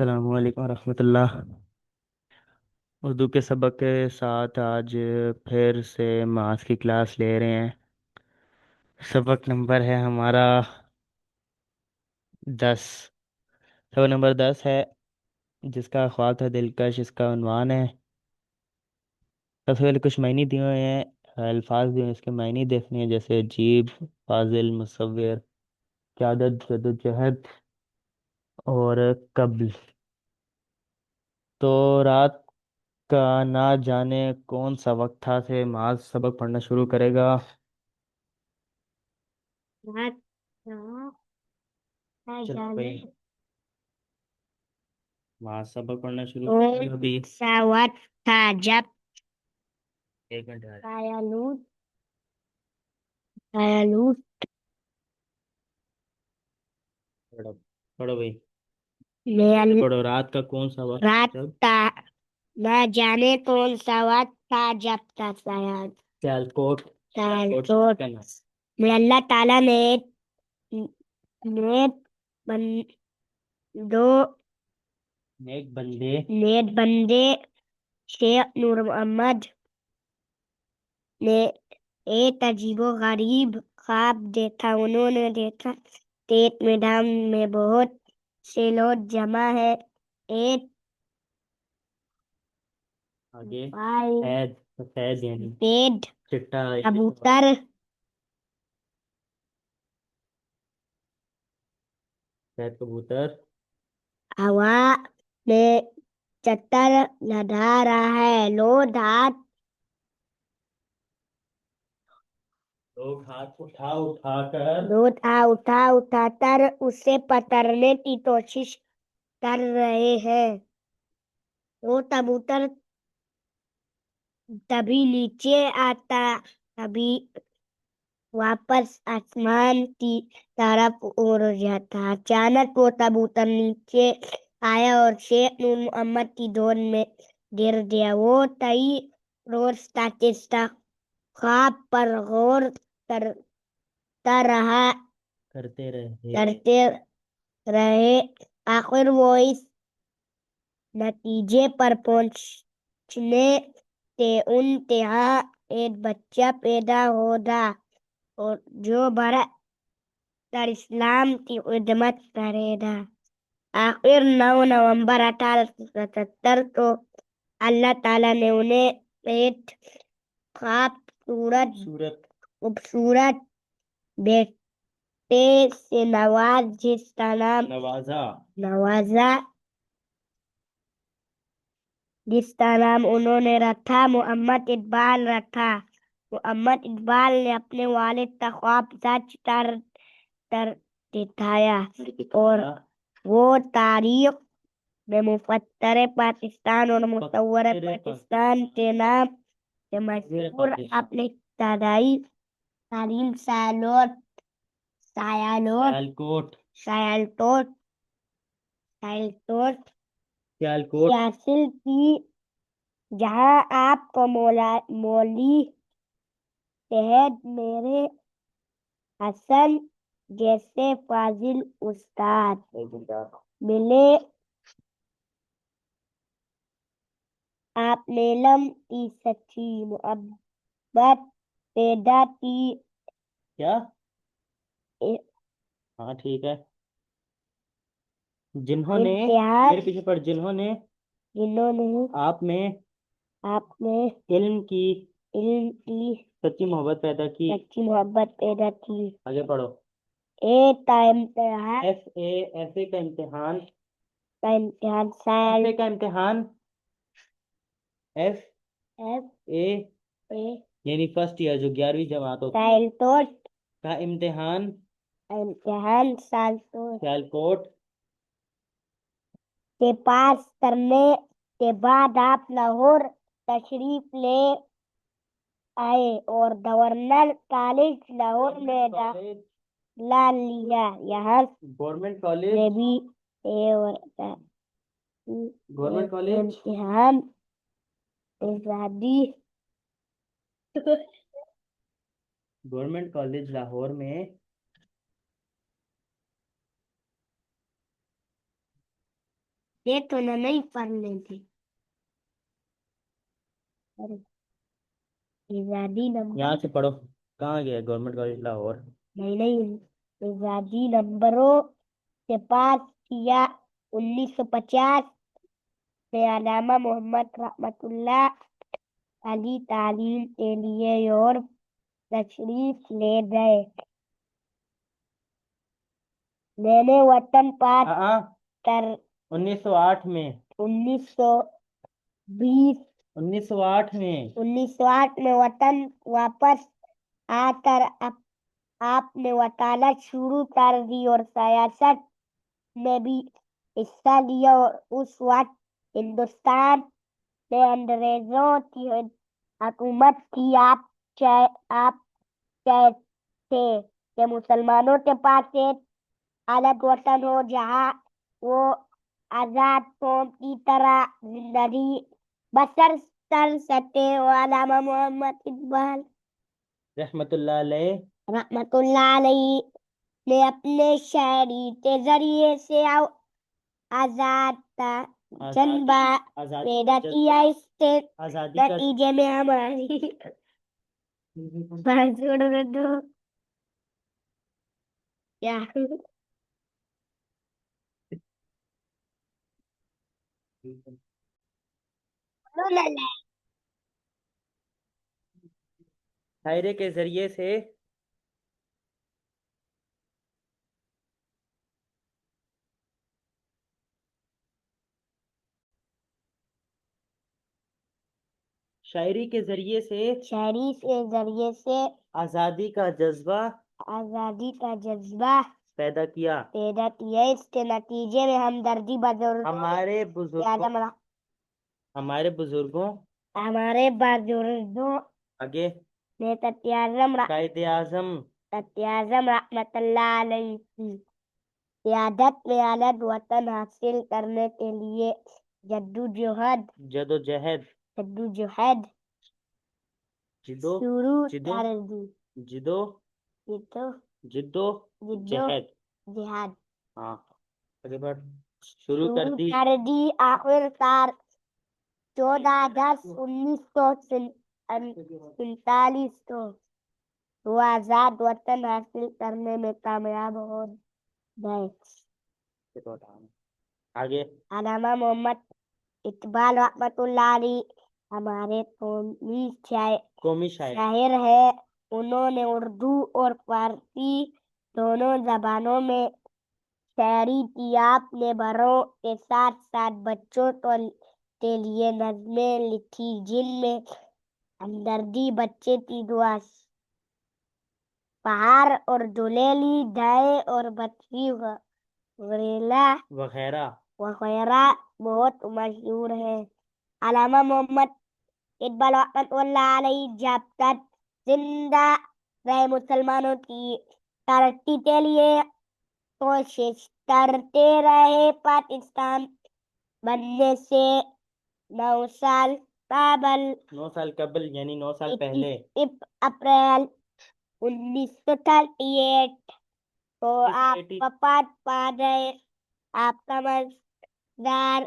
अस्सलाम वालेकुम रहमतुल्लाह। उर्दू के सबक के साथ आज फिर से मास की क्लास ले रहे हैं। सबक नंबर है हमारा 10। सबक नंबर 10 है, जिसका ख्वाब था दिलकश। इसका उन्वान है। सबसे पहले कुछ मायने दिए हुए हैं, अल्फाज दिए हुए हैं, इसके मायने देखने हैं, जैसे अजीब, फाजिल, मुसव्विर, क़यादत, जद्दोजहद और कब्ल। तो रात का ना जाने कौन सा वक्त था से माज सबक पढ़ना शुरू करेगा। रात का ना चल जाने भाई, वहाँ सबक पढ़ना शुरू कौन करेगा अभी। सा वक्त था जब एक मिनट यार। कायानूत कायानूत पढ़ो पढ़ो भाई। ने पढ़ो, रात का कौन सा वक्त रात जब का न जाने कौन सा वक्त था जब था शायद सियालकोट कोट सियालकोट का नाम। में अल्लाह ताला ने नेक बंदो नेक बंदे नेक बंदे शेख नूर मोहम्मद ने एक अजीबो गरीब ख्वाब देखा। उन्होंने देखा कि एक मैदान में बहुत से लोग जमा है। एक आगे भाई सफेद सफेद यानी पेड़ चिट्टा कबूतर सफेद कबूतर। हवा में चक्कर लगा रहा है। लोग हाथ उठा उठा कर उठा उठाकर उसे पकड़ने की कोशिश कर रहे हैं। वो कबूतर तभी नीचे आता, तभी वापस आसमान की तरफ उड़ जाता। अचानक वो कबूतर नीचे आया और शेख नूर मोहम्मद की गोद में गिर गया। वो कई रोज तक इस ख्वाब पर गौर रहा करते रहे। करते रहे। आखिर वो इस नतीजे पर पहुंचने के उनके यहाँ एक बच्चा पैदा होगा और जो बड़ा तर इस्लाम की खिदमत करेगा। आखिर 9 नवंबर 1877 को अल्लाह ताला ने उन्हें एक सूरत खूबसूरत बेटे से नवाजा। नवाजा, जिसका नाम उन्होंने रखा मोहम्मद इकबाल रखा। मोहम्मद इकबाल ने अपने वालिद का ख्वाब सच कर दिखाया और वो तारीख में मुफत्तर पाकिस्तान और मुसव्वर पाकिस्तान के नाम से मशहूर अपने इब्तदाई तालीम सियालकोट सायालकोट सायालकोट सियालकोट हासिल की, जहाँ आपको मौली शहद मेरे हसन जैसे फाजिल उस्ताद मिले। आपने इल्म की सच्ची मोहब्बत पैदा की। क्या। इ- हाँ ठीक है। जिन्होंने इम्तिहान मेरे पीछे पड़, जिन्होंने जिन्होंने आप में आपने इल्म की इल्म की सच्ची मोहब्बत पैदा की। सच्ची मोहब्बत पैदा की। आगे पढ़ो। एक का इम्तिहान ऐसे का इम्तिहान। का इम्तिहान साल ऐसे का इम्तिहान एफ एफ ए ए यानी फर्स्ट ईयर, जो 11वीं जमात होती है, साल तोट का इम्तिहान इम्तिहान साल तोट सियालकोट के पास करने के बाद आप लाहौर तशरीफ ले आए और गवर्नर कॉलेज लाहौर में दाखिला लिया। यहाँ गवर्नमेंट से कॉलेज भी ए और गवर्नमेंट कॉलेज इम्तिहान आजादी गवर्नमेंट कॉलेज लाहौर में ये तो ना नहीं पढ़ने थे। अरे, आजादी नंबर। यहाँ से पढ़ो। कहाँ गया? Government college Lahore. नहीं नहीं, आजादी नंबरों से पास किया 1950 में। अलामा मोहम्मद रहमतुल्लाह अली तालीम के लिए यूरोप तशरीफ ले गए। मैंने वतन पाक हाँ, कर 1908 में। 1920 1908 में। 1908 में वतन वापस आकर आपने वकालत शुरू कर दी और सियासत में भी हिस्सा लिया। और उस वक्त हिंदुस्तान में अंग्रेजों की हुकूमत थी। आप चाहते कि मुसलमानों के पास एक अलग वतन हो जहाँ वो आजाद कौम की तरह जिंदगी बसर कर सके। और अल्लामा मोहम्मद इकबाल रहमतुल्लाह अलैह। रहमतुल्लाह अलैही ने अपने शायरी के जरिए से आजाद का जज्बा आजादी पैदा किया। इससे आजादी का नतीजे में हमारी बात छोड़ दो क्या। शायरे के जरिए से शायरी के जरिए से शायरी के जरिए से आजादी का जज्बा आजादी का जज्बा पैदा किया। पैदा किया। इसके नतीजे में हमदर्दी बुजुर्ग हमारे बुजुर्गों आजम हमारे बुजुर्गों हमारे बुजुर्गों आगे ने तत्याजम कायदे आजम रहमतुल्लाह अलैहि की क़यादत में अलग वतन हासिल करने के लिए जद्दोजहद जदोजहद जद्दोजहद जिदो शुरू जिदो कर दी। जिदो ये तो जिद्दो जिद्दो जहद। जिहाद हाँ, आगे बढ़। शुरू कर शुरू दी। कर दी। आखिरकार 14 अगस्त 1947 को वो आजाद वतन हासिल करने में कामयाब हो गए। आगे अल्लामा मोहम्मद इकबाल रहमतुल्लाह अलैह हमारे कौमी शायर शायर है। उन्होंने उर्दू और फारसी दोनों जबानों में शायरी की। आपने बड़ों के साथ साथ बच्चों के लिए नज़में लिखी जिनमें हमदर्दी, बच्चे की दुआ, पहाड़ और दुलेली, गाय और बकरी वगैरह वगैरह वगैरह बहुत मशहूर है। अल्लामा मोहम्मद इकबाल रहमतुल्लाह अलैहि जब तक जिंदा रहे मुसलमानों की तरक्की के लिए कोशिश करते रहे। पाकिस्तान बनने से 9 साल काबल 9 साल कबल यानी 9 साल पहले 21 अप्रैल 1938 को आप 680 वफात पा गए। आपका मज़ार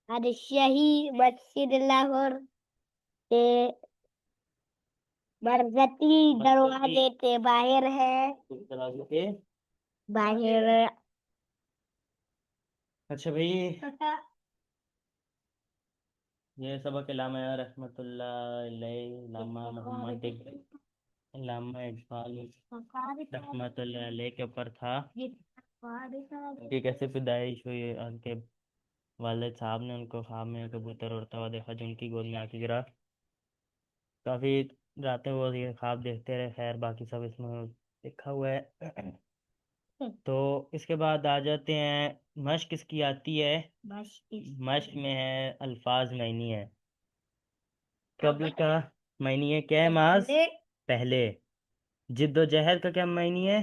बादशाही मस्जिद लाहौर के मरकजी दरवाजे के बाहर है। दरवाजे के। बाहर अच्छा भाई, ये सबक इल्लामा रहमतुल्लाह अलैह इल्लामा इकबाल रहमतुल्लाह अलैह के ऊपर था। उनकी कैसे पैदाइश हुई? उनके वालिद साहब ने उनको ख्वाब में कबूतर उड़ता हुआ देखा जो उनकी गोद में आके गिरा। काफी रातें वो ये ख्वाब देखते रहे। खैर बाकी सब इसमें लिखा हुआ है। तो इसके बाद आ जाते हैं, मश्क किसकी आती है? मश्क में है अल्फाज मायनी है। कब्ल का मायनी है क्या है? माज पहले। जिद्दोजहद का क्या मायनी है?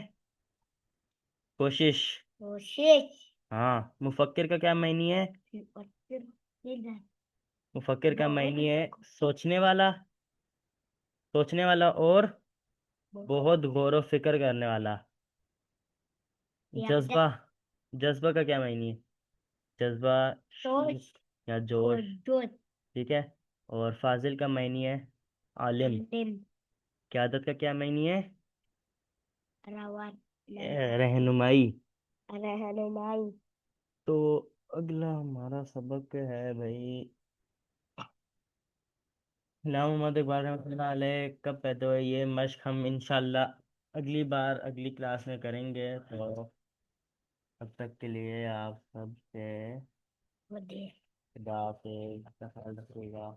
कोशिश। कोशिश हाँ। मुफक्किर का क्या मायनी है? मुफक्किर का मायनी है सोचने वाला और बहुत गौर व फिक्र करने वाला। जज्बा जज्बा का क्या मायनी है? जज्बा जोश या और जोश। जोश। ठीक है। और फाजिल का मायनी है आलिम। आलिम। क़यादत का क्या मायनी है? रवान। रहनुमाई। रहनुमाई। तो अगला हमारा सबक है भाई, इमाम मोहम्मद इकबाल रहमतुल्लाह अलैह कब पैदा हुए। ये मश्क हम इंशाल्लाह अगली बार अगली क्लास में करेंगे। तो तब तक के लिए आप सबसे मुझे खुदा हाफिज़, अपना ख्याल रखिएगा।